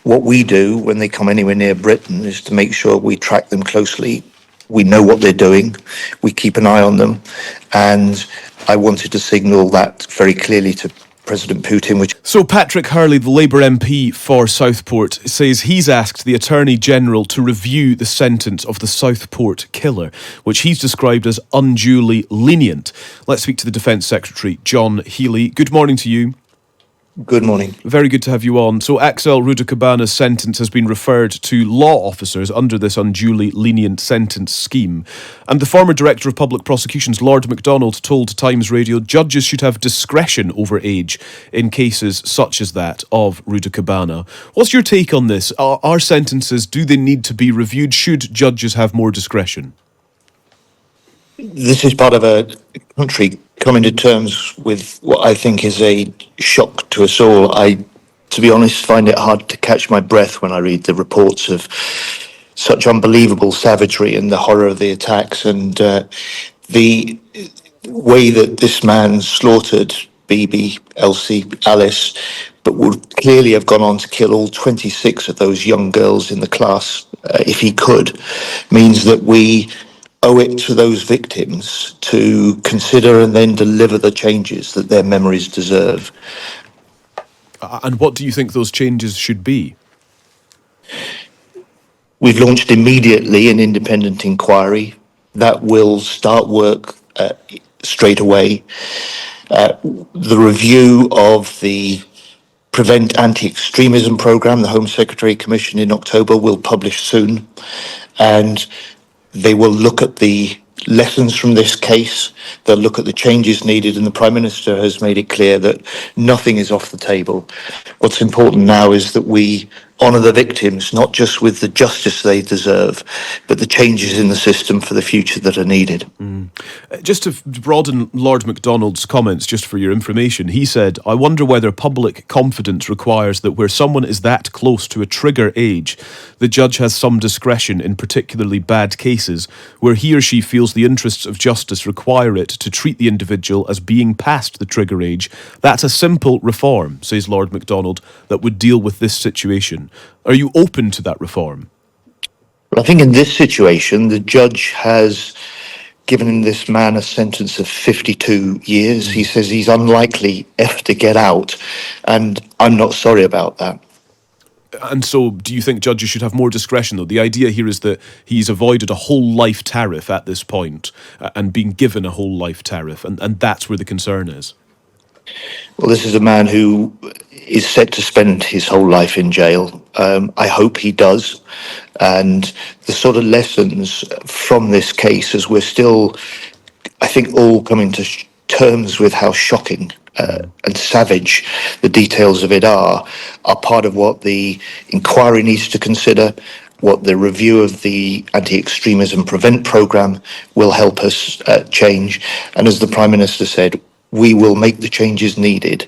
What we do when they come anywhere near Britain is to make sure we track them closely. We know what they're doing. We keep an eye on them. And I wanted to signal that very clearly to President Putin. So Patrick Hurley, the Labour MP for Southport, says he's asked the Attorney General to review the sentence of the Southport killer, which he's described as unduly lenient. Let's speak to the Defence Secretary, John Healey. Good morning to you. Good morning. Very good to have you on. So Axel Rudakabana's sentence has been referred to law officers under this unduly lenient sentence scheme. And the former Director of Public Prosecutions, Lord MacDonald, told Times Radio judges should have discretion over age in cases such as that of Rudakabana. What's your take on this? Are sentences, do they need to be reviewed? Should judges have more discretion? This is part of a country coming to terms with what I think is a shock to us all. I, to be honest, find it hard to catch my breath when I read the reports of such unbelievable savagery and the horror of the attacks and the way that this man slaughtered Bibi, Elsie, Alice, but would clearly have gone on to kill all 26 of those young girls in the class if he could, means that we owe it to those victims to consider and then deliver the changes that their memories deserve. And what do you think those changes should be? We've launched immediately an independent inquiry that will start work straight away. The review of the Prevent Anti-Extremism programme, the Home Secretary commissioned in October, will publish soon. And they will look at the lessons from this case. They'll look at the changes needed, and the Prime Minister has made it clear that nothing is off the table. What's important now is that we honour the victims, not just with the justice they deserve, but the changes in the system for the future that are needed. Just to broaden Lord MacDonald's comments, just for your information, he said, "I wonder whether public confidence requires that where someone is that close to a trigger age, the judge has some discretion in particularly bad cases where he or she feels the interests of justice require it to treat the individual as being past the trigger age. That's a simple reform," says Lord MacDonald, "that would deal with this situation." Are you open to that reform? Well, I think in this situation, the judge has given this man a sentence of 52 years. He says he's unlikely ever to get out, and I'm not sorry about that. And so do you think judges should have more discretion, though? The idea here is that he's avoided a whole life tariff at this point and being given a whole life tariff, and that's where the concern is. Well, this is a man who is set to spend his whole life in jail. I hope he does. And the sort of lessons from this case, as we're still, I think, all coming to terms with how shocking and savage the details of it are part of what the inquiry needs to consider, what the review of the Anti-Extremism Prevent programme will help us change. And as the Prime Minister said, we will make the changes needed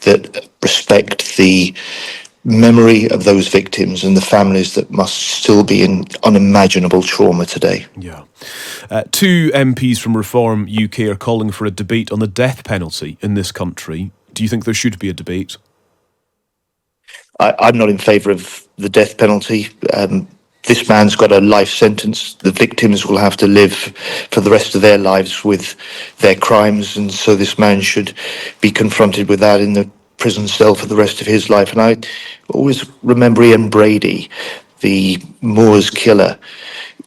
that respect the memory of those victims and the families that must still be in unimaginable trauma today. Yeah. Two MPs from Reform UK are calling for a debate on the death penalty in this country. Do you think there should be a debate? I'm not in favour of the death penalty. This man's got a life sentence. The victims will have to live for the rest of their lives with their crimes, and so this man should be confronted with that in the prison cell for the rest of his life. And I always remember Ian Brady, the Moors killer,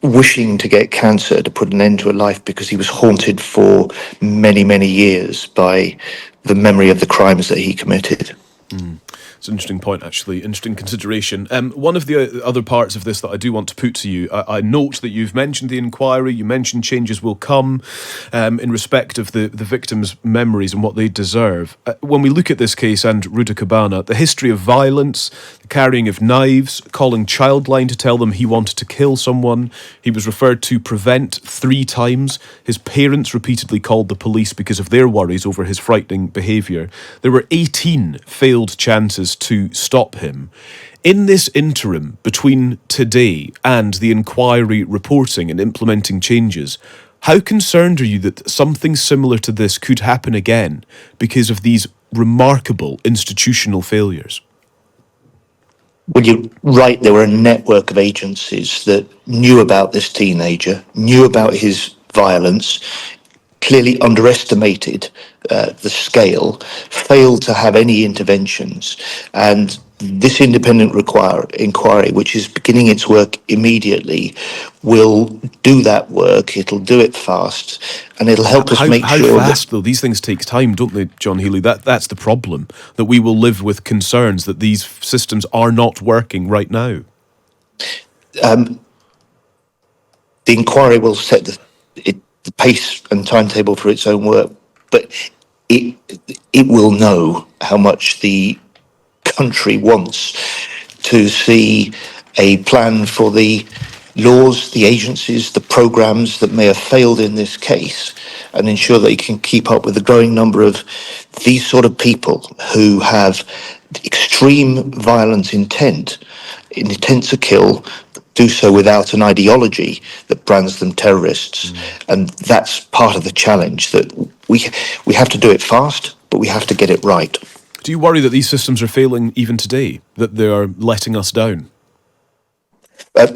wishing to get cancer to put an end to a life because he was haunted for many, many years by the memory of the crimes that he committed. It's an interesting point, actually. Interesting consideration. One of the other parts of this that I do want to put to you, I note that you've mentioned the inquiry, you mentioned changes will come in respect of the victims' memories and what they deserve. When we look at this case and Rudakabana, the history of violence, the carrying of knives, calling Childline to tell them he wanted to kill someone, he was referred to Prevent 3 times, his parents repeatedly called the police because of their worries over his frightening behaviour. There were 18 failed chances to stop him. In this interim between today and the inquiry reporting and implementing changes, how concerned are you that something similar to this could happen again because of these remarkable institutional failures? Well, you're right. There were a network of agencies that knew about this teenager, knew about his violence, clearly underestimated the scale, failed to have any interventions. And this independent inquiry, which is beginning its work immediately, will do that work. It'll do it fast, and it'll help us make How sure that fast though? These things take time, don't they, John Healey? That's the problem. That we will live with concerns that these systems are not working right now. the inquiry will set the pace and timetable for its own work, but it it will know how much the country wants to see a plan for the laws, the agencies, the programs that may have failed in this case, and ensure they can keep up with the growing number of these sort of people who have extreme violent intent to kill, do so without an ideology that brands them terrorists. And that's part of the challenge, that we have to do it fast, but we have to get it right. Do you worry that these systems are failing even today, that they are letting us down? Uh,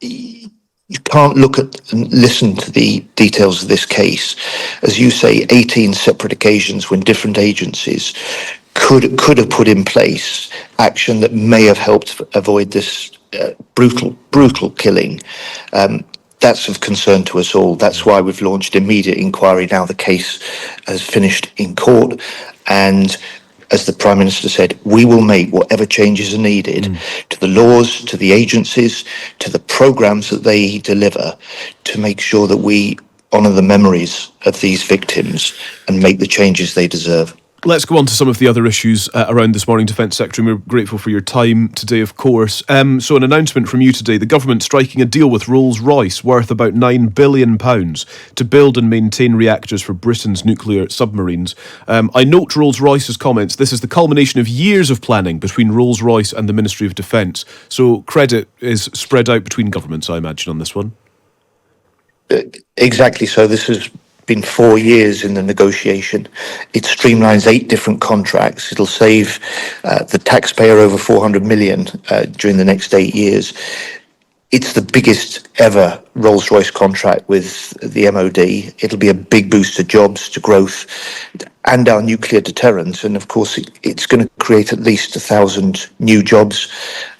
you can't look at and listen to the details of this case. As you say, 18 separate occasions when different agencies could have put in place action that may have helped avoid this brutal killing. That's of concern to us all. That's why we've launched immediate inquiry. Now the case has finished in court, and as the Prime Minister said, we will make whatever changes are needed to the laws, to the agencies, to the programmes that they deliver, to make sure that we honour the memories of these victims and make the changes they deserve. Let's go on to some of the other issues around this morning, Defence Secretary. We're grateful for your time today, of course. So an announcement from you today, the government striking a deal with Rolls-Royce worth about £9 billion to build and maintain reactors for Britain's nuclear submarines. I note Rolls-Royce's comments. This is the culmination of years of planning between Rolls-Royce and the Ministry of Defence. So credit is spread out between governments, I imagine, on this one. Exactly so. This has been 4 years in the negotiation. It streamlines 8 different contracts. It'll save the taxpayer over 400 million during the next 8 years. It's the biggest ever Rolls-Royce contract with the MOD. It'll be a big boost to jobs, to growth, and our nuclear deterrence. And of course, it's going to create at least 1,000 new jobs.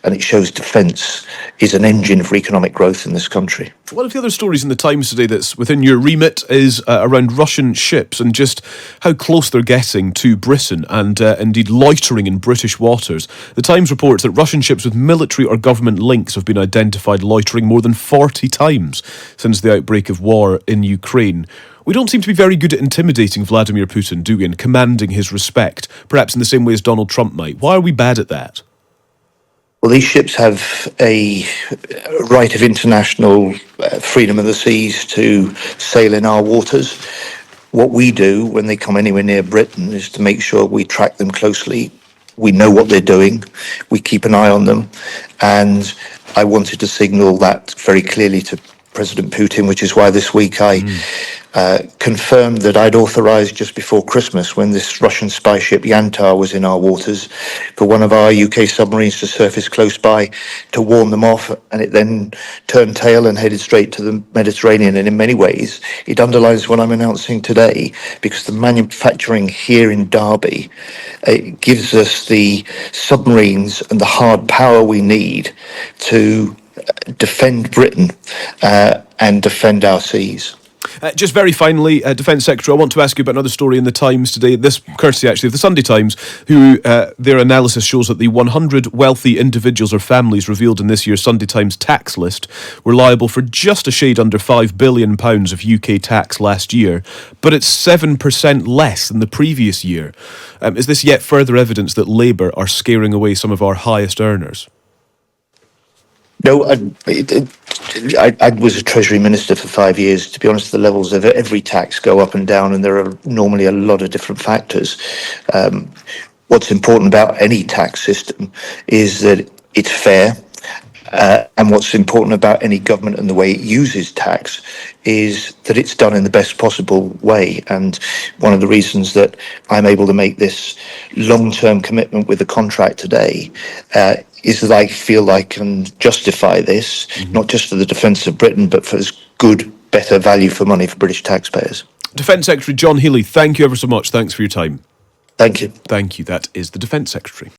And it shows defence is an engine for economic growth in this country. One of the other stories in the Times today that's within your remit is around Russian ships and just how close they're getting to Britain and indeed loitering in British waters. The Times reports that Russian ships with military or government links have been identified loitering more than 40 times since the outbreak of war in Ukraine. We don't seem to be very good at intimidating Vladimir Putin, do we, and commanding his respect, perhaps in the same way as Donald Trump might. Why are we bad at that? Well, these ships have a right of international freedom of the seas to sail in our waters. What we do when they come anywhere near Britain is to make sure we track them closely. We know what they're doing. We keep an eye on them. And I wanted to signal that very clearly to President Putin, which is why this week I confirmed that I'd authorised just before Christmas, when this Russian spy ship Yantar was in our waters, for one of our UK submarines to surface close by to warn them off, and it then turned tail and headed straight to the Mediterranean. And in many ways, it underlines what I'm announcing today, because the manufacturing here in Derby, it gives us the submarines and the hard power we need to defend Britain and defend our seas. Just very finally, Defence Secretary, I want to ask you about another story in the Times today, this courtesy actually of the Sunday Times, who their analysis shows that the 100 wealthy individuals or families revealed in this year's Sunday Times tax list were liable for just a shade under £5 billion of UK tax last year, but it's 7% less than the previous year. Is this yet further evidence that Labour are scaring away some of our highest earners? No, I was a Treasury Minister for 5 years. To be honest, the levels of every tax go up and down, and there are normally a lot of different factors. What's important about any tax system is that it's fair. And what's important about any government and the way it uses tax is that it's done in the best possible way. And one of the reasons that I'm able to make this long-term commitment with the contract today is that I feel I can justify this, not just for the defence of Britain, but for as good, better value for money for British taxpayers. Defence Secretary John Healey, thank you ever so much. Thanks for your time. Thank you. Thank you. That is the Defence Secretary.